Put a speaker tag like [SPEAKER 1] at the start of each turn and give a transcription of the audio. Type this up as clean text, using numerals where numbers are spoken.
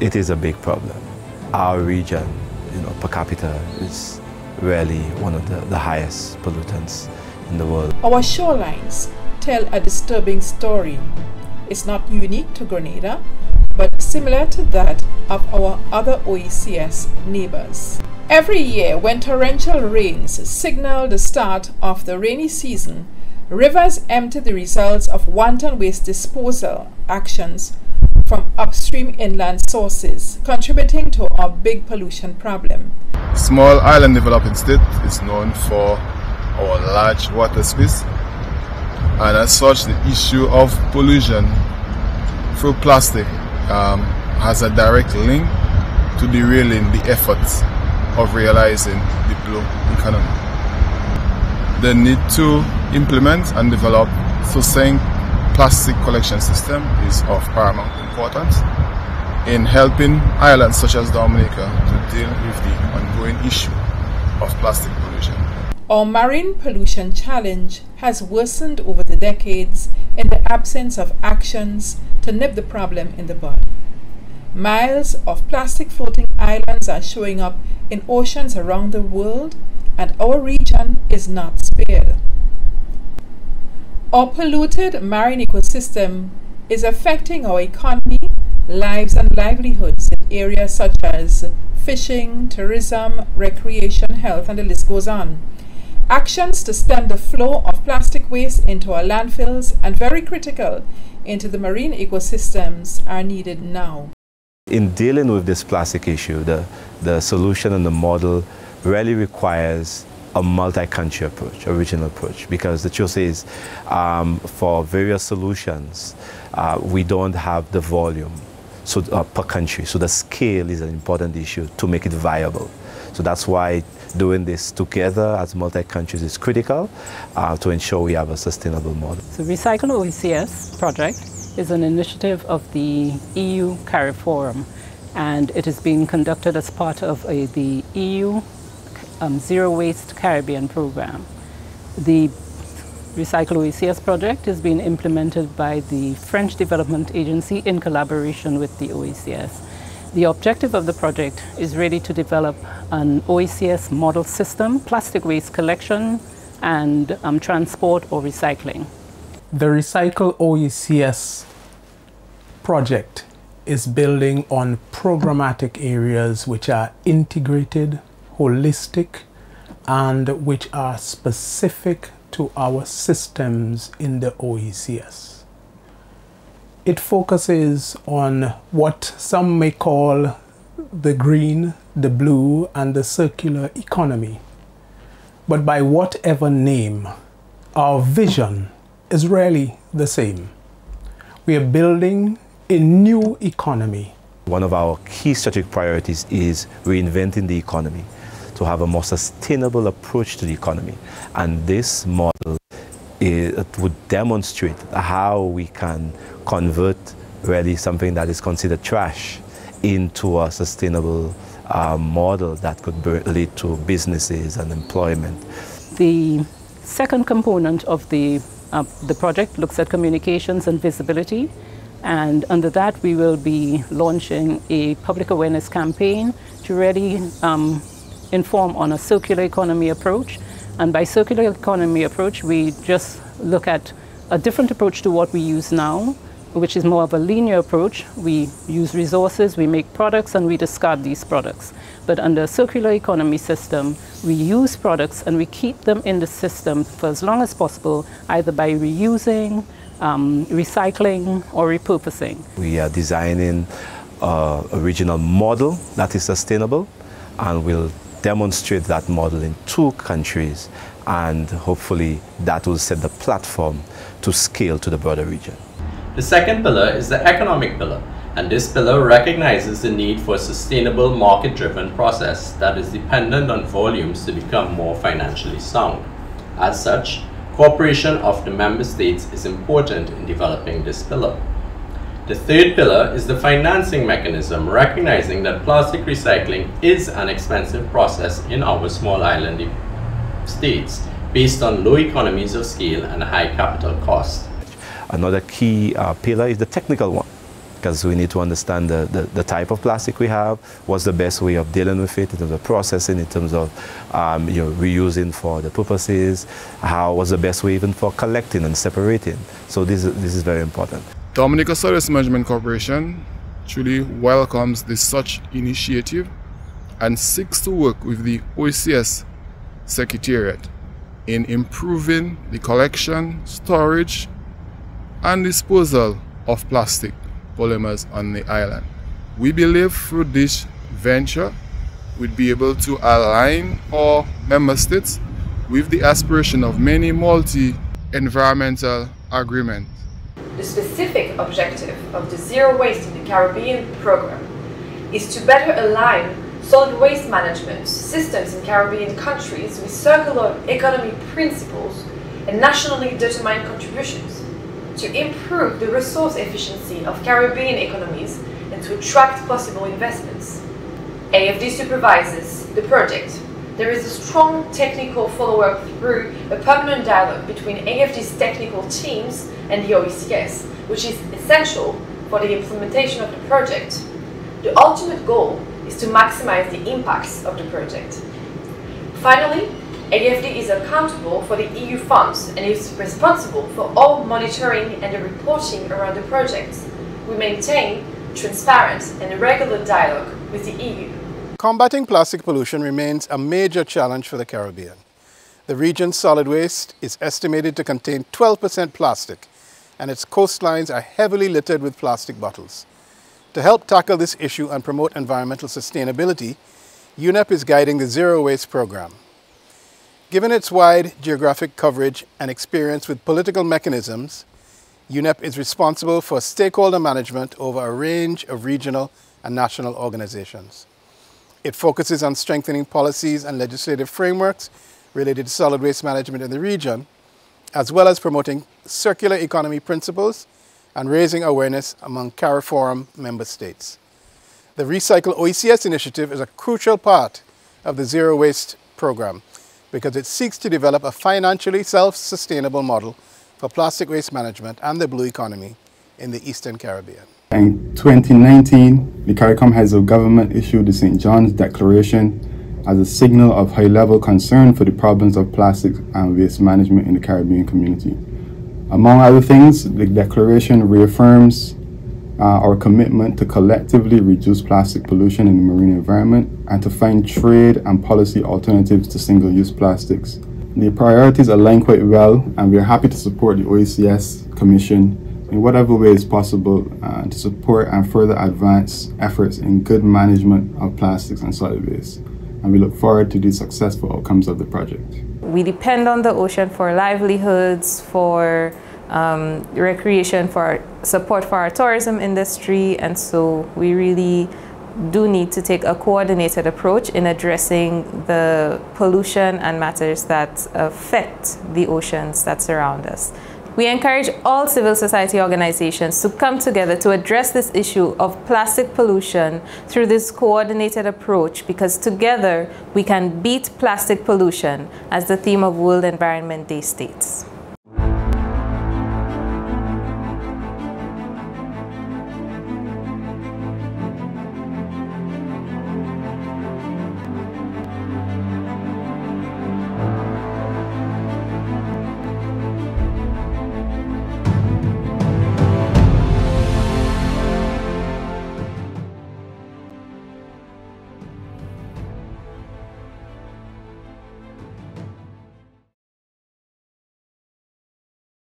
[SPEAKER 1] It is a big problem. Our region, per capita is really one of the highest pollutants in the world.
[SPEAKER 2] Our shorelines tell a disturbing story. It's not unique to Grenada, but similar to that of our other OECS neighbors. Every year when torrential rains signal the start of the rainy season, rivers empty the results of wanton waste disposal actions from upstream inland sources, contributing to our big pollution problem.
[SPEAKER 3] Small island developing state is known for our large water space, and as such the issue of pollution through plastic has a direct link to derailing the efforts of realizing the blue economy. The need to implement and develop succinct plastic collection system is of paramount importance in helping islands such as Dominica to deal with the ongoing issue of plastic pollution.
[SPEAKER 2] Our marine pollution challenge has worsened over the decades in the absence of actions to nip the problem in the bud. Miles of plastic floating islands are showing up in oceans around the world, and our region is not spared. Our polluted marine ecosystem is affecting our economy, lives and livelihoods in areas such as fishing, tourism, recreation, health, and the list goes on. Actions to stem the flow of plastic waste into our landfills and, very critical, into the marine ecosystems are needed now.
[SPEAKER 1] In dealing with this plastic issue, the solution and the model really requires a multi-country approach, a regional approach, because the truth is, for various solutions, we don't have the volume per country, so the scale is an important issue to make it viable. So that's why doing this together as multi-countries is critical to ensure we have a sustainable model.
[SPEAKER 4] So Recycle OECS project is an initiative of the EU CARIFORUM, and it is being conducted as part of the EU Zero Waste Caribbean program. The Recycle OECS project is being implemented by the French Development Agency in collaboration with the OECS. The objective of the project is really to develop an OECS model system, plastic waste collection and transport or recycling.
[SPEAKER 5] The Recycle OECS project is building on programmatic areas which are integrated, holistic, and which are specific to our systems in the OECS. It focuses on what some may call the green, the blue, and the circular economy. But by whatever name, our vision is really the same. We are building a new economy.
[SPEAKER 1] One of our key strategic priorities is reinventing the economy to have a more sustainable approach to the economy. And this model would demonstrate how we can convert really something that is considered trash into a sustainable model that could lead to businesses and employment.
[SPEAKER 4] The second component of the project looks at communications and visibility, and under that we will be launching a public awareness campaign to really inform on a circular economy approach. And by circular economy approach, we just look at a different approach to what we use now, which is more of a linear approach. We use resources, we make products, and we discard these products. But under a circular economy system, we use products and we keep them in the system for as long as possible, either by reusing, recycling, or repurposing.
[SPEAKER 1] We are designing a regional model that is sustainable, and we'll demonstrate that model in 2 countries, and hopefully that will set the platform to scale to the broader region.
[SPEAKER 6] The second pillar is the economic pillar, and this pillar recognizes the need for a sustainable market-driven process that is dependent on volumes to become more financially sound. As such, cooperation of the member states is important in developing this pillar. The third pillar is the financing mechanism, recognizing that plastic recycling is an expensive process in our small island states based on low economies of scale and high capital cost.
[SPEAKER 1] Another key pillar is the technical one. because we need to understand the type of plastic we have, what's the best way of dealing with it in terms of processing, in terms of reusing for the purposes, what's the best way even for collecting and separating. So this is very important.
[SPEAKER 3] Dominica Solid Waste Management Corporation truly welcomes this such initiative and seeks to work with the OECS Secretariat in improving the collection, storage, and disposal of plastic polymers on the island. We believe through this venture we'd be able to align our member states with the aspiration of many multi-environmental agreements.
[SPEAKER 7] The specific objective of the Zero Waste in the Caribbean program is to better align solid waste management systems in Caribbean countries with circular economy principles and nationally determined contributions, to improve the resource efficiency of Caribbean economies and to attract possible investments. AFD supervises the project. There is a strong technical follow-up through a permanent dialogue between AFD's technical teams and the OECS, which is essential for the implementation of the project. The ultimate goal is to maximize the impacts of the project. Finally, AFD is accountable for the EU funds and is responsible for all monitoring and the reporting around the project. We maintain transparent and regular dialogue with the EU.
[SPEAKER 8] Combating plastic pollution remains a major challenge for the Caribbean. The region's solid waste is estimated to contain 12% plastic, and its coastlines are heavily littered with plastic bottles. To help tackle this issue and promote environmental sustainability, UNEP is guiding the Zero Waste program. Given its wide geographic coverage and experience with political mechanisms, UNEP is responsible for stakeholder management over a range of regional and national organizations. It focuses on strengthening policies and legislative frameworks related to solid waste management in the region, as well as promoting circular economy principles and raising awareness among CARIFORUM member states. The Recycle OECS initiative is a crucial part of the Zero Waste program because it seeks to develop a financially self-sustainable model for plastic waste management and the blue economy in the Eastern Caribbean.
[SPEAKER 9] In 2019, the CARICOM Heads of Government issued the St. John's Declaration as a signal of high-level concern for the problems of plastics and waste management in the Caribbean community. Among other things, the declaration reaffirms our commitment to collectively reduce plastic pollution in the marine environment and to find trade and policy alternatives to single-use plastics. The priorities align quite well, and we are happy to support the OECS Commission in whatever way is possible to support and further advance efforts in good management of plastics and solid waste. And we look forward to the successful outcomes of the project.
[SPEAKER 10] We depend on the ocean for livelihoods, for recreation, for support for our tourism industry, and so we really do need to take a coordinated approach in addressing the pollution and matters that affect the oceans that surround us. We encourage all civil society organizations to come together to address this issue of plastic pollution through this coordinated approach, because together we can beat plastic pollution, as the theme of World Environment Day states.